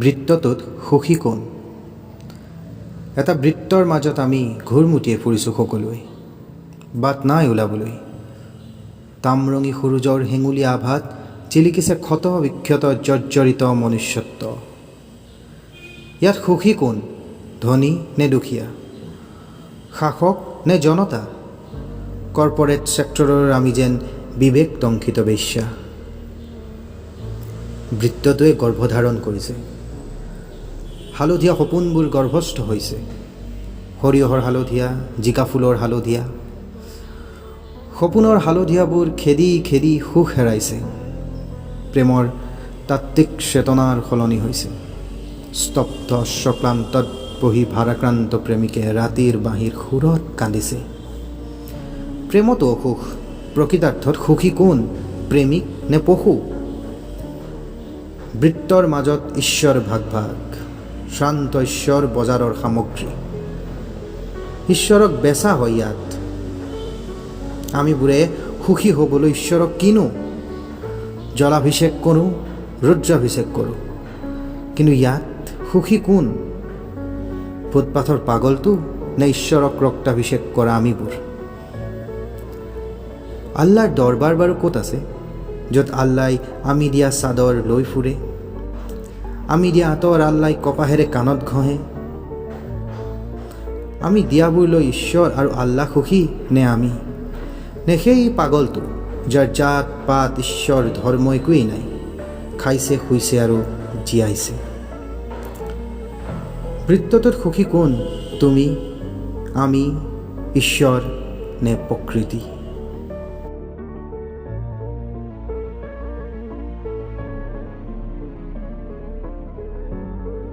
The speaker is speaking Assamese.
বৃত্তটোত সুখী কোন? এটা বৃত্তৰ মাজত আমি ঘূৰমুটিয়ে ফুৰিছোঁ সকলোৱে, বাট নাই ওলাবলৈ। তামৰঙী সূৰুজৰ হেঙুলীয়া আভাত জিলিকিছে ক্ষত বিক্ষত জৰ্জৰিত মনুষ্যত্ব। ইয়াত সুখী কোন? ধনী নে দুখীয়া? শাসক নে জনতা? কৰ্পৰেট ছেক্টৰৰ আমি যেন বিবেক দংশিত বেশ্যা। বৃত্তটোৱে গৰ্ভধাৰণ কৰিছে, হালধীয়া সপোনবোৰ গৰ্ভস্থ হৈছে। সৰিয়হৰ হালধীয়া, জিকা ফুলৰ হালধীয়া। সপোনৰ হালধীয়াবোৰ খেদি খেদি সুখ হেৰাইছে। প্ৰেমৰ তাত্ত্বিক চেতনাৰ সলনি হৈছে। স্তব্ধ অশ্বক্লান্তত বহি ভাৰাক্ৰান্ত প্ৰেমিকে ৰাতিৰ বাঁহীৰ সুৰত কান্দিছে। প্ৰেমতো অসুখ। প্ৰকৃতাৰ্থত সুখী কোন? প্ৰেমিক নে পশু? বৃত্তৰ মাজত ঈশ্বৰ ভাগ ভাগ। শ্ৰান্ত ঈশ্বৰ বজাৰৰ সামগ্ৰী। ঈশ্বৰক বেচা হয় ইয়াত। আমিবোৰে সুখী হ'বলৈ ঈশ্বৰক কিনো? জলাভিষেক কৰোঁ, ৰুদ্ৰাভিষেক কৰোঁ, কিন্তু ইয়াত সুখী কোন? ফুটপাথৰ পাগলটো নে ঈশ্বৰক ৰক্তাভিষেক কৰা আমিবোৰ? আল্লাৰ দৰবাৰ বাৰু ক'ত আছে, য'ত আল্লাই আমি দিয়া চাদৰ লৈ ফুৰে, আমি দিয়া আঁতৰ আল্লাই কপাহেৰে কাণত ঘঁহে? আমি দিয়াবোৰ লৈ ঈশ্বৰ আৰু আল্লাহ সুখী নে আমি? নে সেই পাগলটো যাৰ জাত পাত ঈশ্বৰ ধৰ্ম একোৱেই নাই, খাইছে শুইছে আৰু জীয়াইছে? বৃত্তটোত সুখী কোন? তুমি, আমি, ঈশ্বৰ নে প্ৰকৃতি?